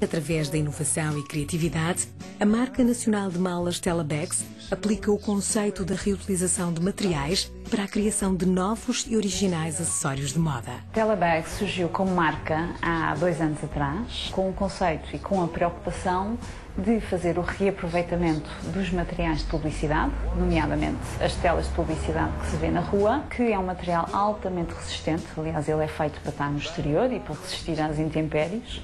Através da inovação e criatividade, a marca nacional de malas Telebags aplica o conceito da reutilização de materiais para a criação de novos e originais acessórios de moda. Telebags surgiu como marca há 2 anos atrás, com o conceito e com a preocupação de fazer o reaproveitamento dos materiais de publicidade, nomeadamente as telas de publicidade que se vê na rua, que é um material altamente resistente, aliás ele é feito para estar no exterior e para resistir às intempéries,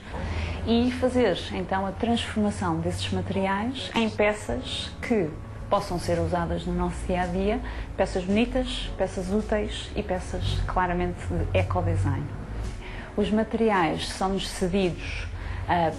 e fazer então a transformação desses materiais em peças que possam ser usadas no nosso dia-a-dia, peças bonitas, peças úteis e peças claramente de ecodesign. Os materiais são-nos cedidos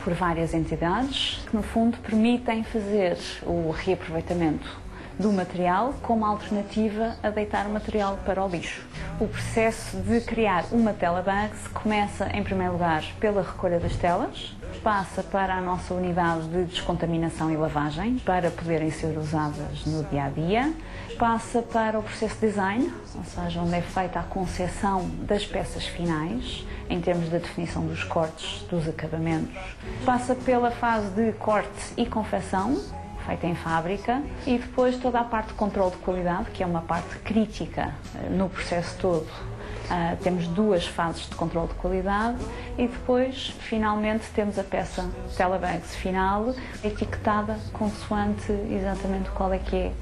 por várias entidades que, no fundo, permitem fazer o reaproveitamento do material como alternativa a deitar o material para o lixo. O processo de criar uma Telebags começa, em primeiro lugar, pela recolha das telas, passa para a nossa unidade de descontaminação e lavagem, para poderem ser usadas no dia-a-dia, passa para o processo de design, ou seja, onde é feita a concepção das peças finais, em termos da definição dos cortes, dos acabamentos, passa pela fase de corte e confecção, feita em fábrica, e depois toda a parte de controle de qualidade, que é uma parte crítica no processo todo. Temos 2 fases de controle de qualidade e depois, finalmente, temos a peça Telebags final, etiquetada consoante exatamente qual é que é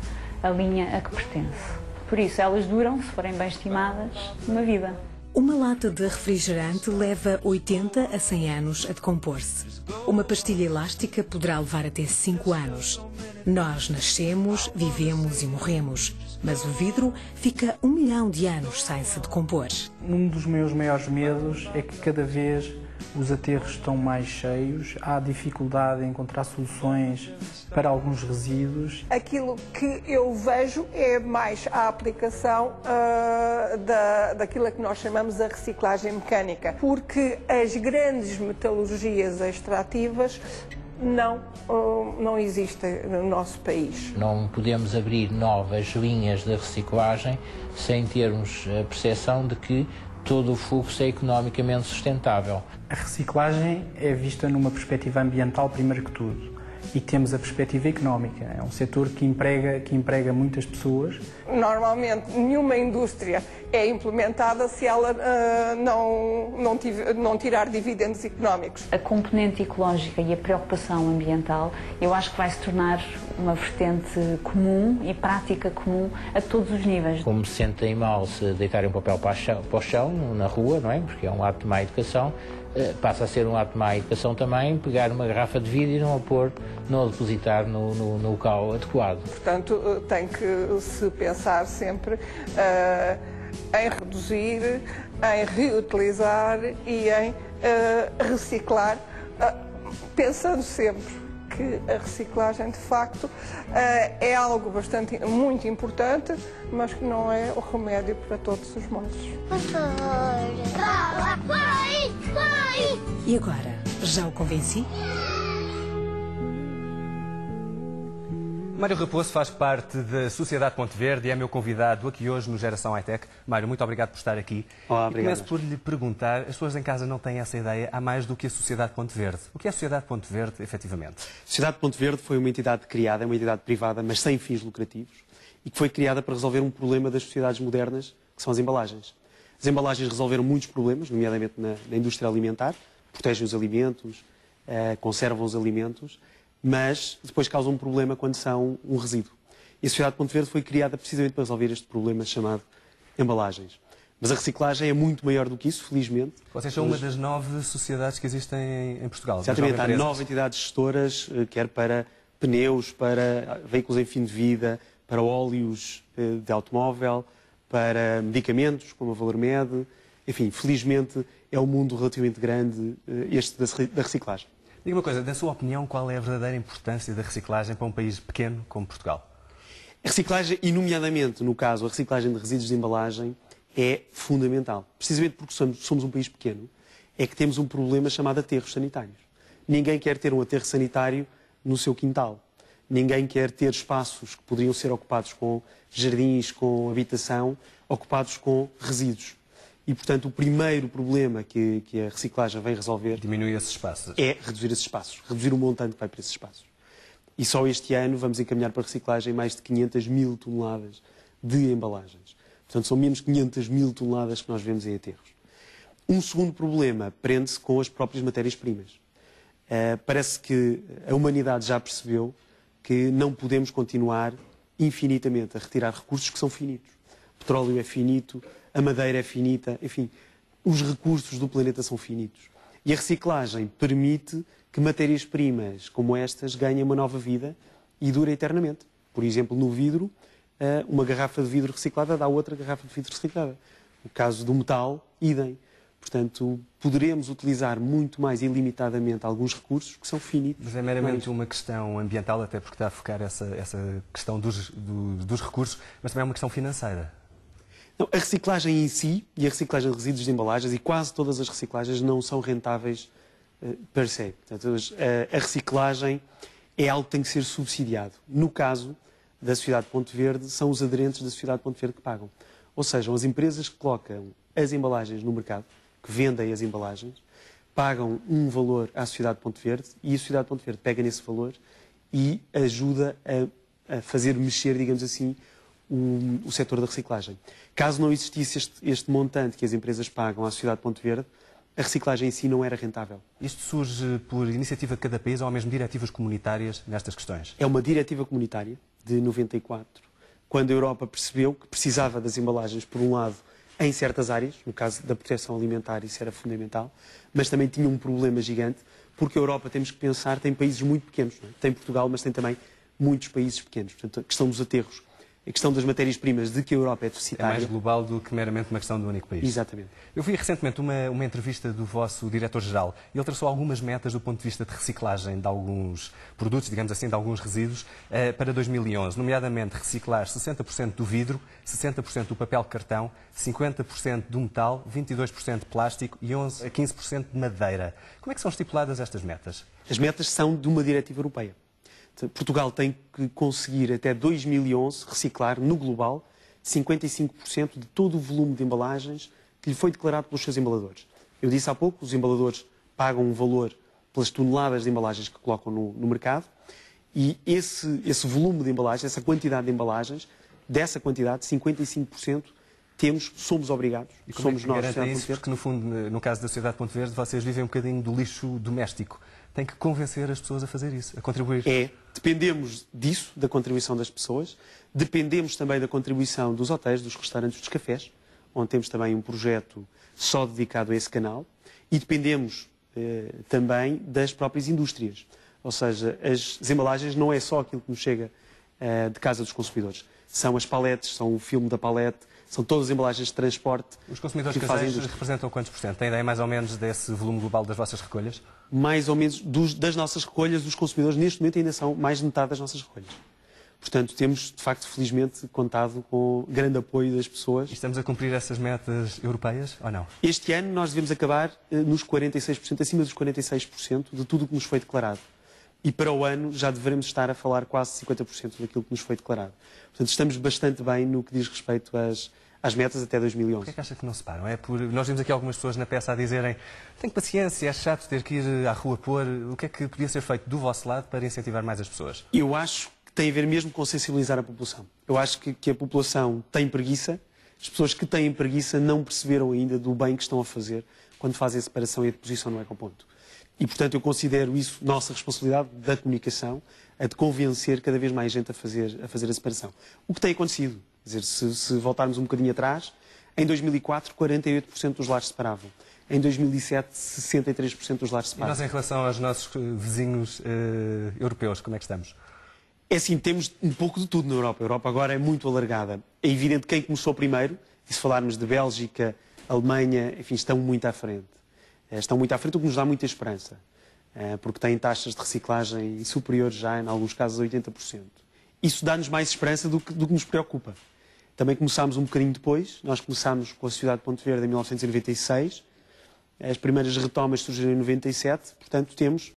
a linha a que pertence. Por isso, elas duram, se forem bem estimadas, uma vida. Uma lata de refrigerante leva 80 a 100 anos a decompor-se. Uma pastilha elástica poderá levar até 5 anos. Nós nascemos, vivemos e morremos, mas o vidro fica 1 milhão de anos sem se decompor. Um dos meus maiores medos é que cada vez os aterros estão mais cheios, há dificuldade em encontrar soluções para alguns resíduos. Aquilo que eu vejo é mais a aplicação daquilo que nós chamamos de reciclagem mecânica, porque as grandes metalurgias extrativas não existem no nosso país. Não podemos abrir novas linhas de reciclagem sem termos a percepção de que todo o fluxo é economicamente sustentável. A reciclagem é vista numa perspectiva ambiental primeiro que tudo. E temos a perspectiva económica. É um setor que emprega muitas pessoas. Normalmente, nenhuma indústria é implementada se ela não tirar dividendos económicos. A componente ecológica e a preocupação ambiental, eu acho que vai se tornar uma vertente comum e prática comum a todos os níveis. Como se sentem mal se deitarem um papel para o chão, na rua, não é? Porque é um ato de má educação. Passa a ser um ato de má educação também pegar uma garrafa de vidro e não a depositar no local adequado. Portanto, tem que se pensar sempre em reduzir, em reutilizar e em reciclar, pensando sempre que a reciclagem, de facto, é algo muito importante, mas que não é o remédio para todos os males. E agora, já o convenci? Mário Raposo faz parte da Sociedade Ponte Verde e é meu convidado aqui hoje no Geração Hightech. Mário, muito obrigado por estar aqui. Olá, obrigado. Começo por lhe perguntar, as pessoas em casa não têm essa ideia há mais do que a Sociedade Ponte Verde. O que é a Sociedade Ponte Verde, efetivamente? A Sociedade Ponte Verde foi uma entidade criada, é uma entidade privada, mas sem fins lucrativos, e que foi criada para resolver um problema das sociedades modernas, que são as embalagens. As embalagens resolveram muitos problemas, nomeadamente na indústria alimentar, protegem os alimentos, conservam os alimentos, mas depois causam um problema quando são um resíduo. E a Sociedade Ponte Verde foi criada precisamente para resolver este problema chamado embalagens. Mas a reciclagem é muito maior do que isso, felizmente. Vocês são uma das 9 sociedades que existem em Portugal. Exatamente, há 9 entidades gestoras, quer para pneus, para veículos em fim de vida, para óleos de automóvel, para medicamentos, como a Valormed. Enfim, felizmente é um mundo relativamente grande este da reciclagem. Diga uma coisa, na sua opinião, qual é a verdadeira importância da reciclagem para um país pequeno como Portugal? A reciclagem, e nomeadamente, no caso, a reciclagem de resíduos de embalagem, é fundamental. Precisamente porque somos um país pequeno, é que temos um problema chamado aterros sanitários. Ninguém quer ter um aterro sanitário no seu quintal. Ninguém quer ter espaços que poderiam ser ocupados com jardins, com habitação, ocupados com resíduos. E, portanto, o primeiro problema que a reciclagem vem resolver Diminuir esses espaços. é reduzir esses espaços, reduzir o montante que vai para esses espaços. E só este ano vamos encaminhar para a reciclagem mais de 500 mil toneladas de embalagens. Portanto, são menos 500 mil toneladas que nós vemos em aterros. Um segundo problema prende-se com as próprias matérias-primas. Parece que a humanidade já percebeu que não podemos continuar infinitamente a retirar recursos que são finitos. O petróleo é finito, a madeira é finita, enfim, os recursos do planeta são finitos. E a reciclagem permite que matérias-primas como estas ganhem uma nova vida e durem eternamente. Por exemplo, no vidro, uma garrafa de vidro reciclada dá outra garrafa de vidro reciclada. No caso do metal, idem. Portanto, poderemos utilizar muito mais ilimitadamente alguns recursos que são finitos. Mas é meramente uma questão ambiental, até porque está a focar essa questão dos recursos, mas também é uma questão financeira. Não, a reciclagem em si e a reciclagem de resíduos de embalagens, e quase todas as reciclagens não são rentáveis per se. Portanto, a reciclagem é algo que tem que ser subsidiado. No caso da Sociedade de Ponte Verde, são os aderentes da Sociedade de Ponte Verde que pagam. Ou seja, as empresas que colocam as embalagens no mercado, que vendem as embalagens, pagam um valor à Sociedade de Ponte Verde e a Sociedade de Ponte Verde pega nesse valor e ajuda a fazer mexer, digamos assim, o setor da reciclagem. Caso não existisse este montante que as empresas pagam à Sociedade de Ponte Verde, a reciclagem em si não era rentável. Isto surge por iniciativa de cada país ou há mesmo diretivas comunitárias nestas questões? É uma diretiva comunitária de 94, quando a Europa percebeu que precisava das embalagens, por um lado, em certas áreas, no caso da proteção alimentar isso era fundamental, mas também tinha um problema gigante, porque a Europa, temos que pensar, tem países muito pequenos, não é? Tem Portugal, mas tem também muitos países pequenos. Portanto, a questão dos aterros, a questão das matérias-primas, de que a Europa é deficitária. É mais global do que meramente uma questão do único país. Exatamente. Eu vi recentemente uma entrevista do vosso diretor-geral e ele traçou algumas metas do ponto de vista de reciclagem de alguns produtos, digamos assim, de alguns resíduos, para 2011, nomeadamente reciclar 60% do vidro, 60% do papel cartão, 50% do metal, 22% de plástico e 11 a 15% de madeira. Como é que são estipuladas estas metas? As metas são de uma diretiva europeia. Portugal tem que conseguir até 2011 reciclar, no global, 55% de todo o volume de embalagens que lhe foi declarado pelos seus embaladores. Eu disse há pouco, os embaladores pagam um valor pelas toneladas de embalagens que colocam no mercado e esse volume de embalagens, essa quantidade de embalagens, dessa quantidade, 55%, somos obrigados. E como somos nós, garantem isso? Porque, no fundo, no caso da Sociedade de Ponte Verde, vocês vivem um bocadinho do lixo doméstico. Tem que convencer as pessoas a fazer isso, a contribuir. Dependemos disso, da contribuição das pessoas, dependemos também da contribuição dos hotéis, dos restaurantes, dos cafés, onde temos também um projeto só dedicado a esse canal, e dependemos também das próprias indústrias. Ou seja, as embalagens não é só aquilo que nos chega de casa dos consumidores. São as paletes, são o filme da palete, são todas as embalagens de transporte. Os consumidores caseiros representam quantos por cento? Tem ideia mais ou menos desse volume global das vossas recolhas? Mais ou menos das nossas recolhas, os consumidores neste momento ainda são mais de metade das nossas recolhas. Portanto, temos, de facto, felizmente, contado com grande apoio das pessoas. E estamos a cumprir essas metas europeias ou não? Este ano nós devemos acabar nos 46%, acima dos 46% de tudo o que nos foi declarado. E para o ano já deveremos estar a falar quase 50% daquilo que nos foi declarado. Portanto, estamos bastante bem no que diz respeito às metas até 2011. Por que é que acha que não se param? Nós vimos aqui algumas pessoas na peça a dizerem tenho paciência, é chato ter que ir à rua pôr. O que é que podia ser feito do vosso lado para incentivar mais as pessoas? Eu acho que tem a ver mesmo com sensibilizar a população. Eu acho que a população tem preguiça. As pessoas que têm preguiça não perceberam ainda do bem que estão a fazer quando fazem a separação e a deposição no ecoponto. E, portanto, eu considero isso nossa responsabilidade da comunicação, a de convencer cada vez mais gente a fazer a separação. O que tem acontecido, quer dizer, se voltarmos um bocadinho atrás, em 2004, 48% dos lares separavam. Em 2007, 63% dos lares separavam. E nós, em relação aos nossos vizinhos europeus, como é que estamos? É assim, temos um pouco de tudo na Europa. A Europa agora é muito alargada. É evidente que quem começou primeiro, e se falarmos de Bélgica, Alemanha, enfim, estão muito à frente. Estão muito à frente, o que nos dá muita esperança, porque têm taxas de reciclagem superiores já, em alguns casos, a 80%. Isso dá-nos mais esperança do que nos preocupa. Também começámos um bocadinho depois, nós começámos com a Sociedade de Ponte Verde em 1996, as primeiras retomas surgiram em 97, portanto temos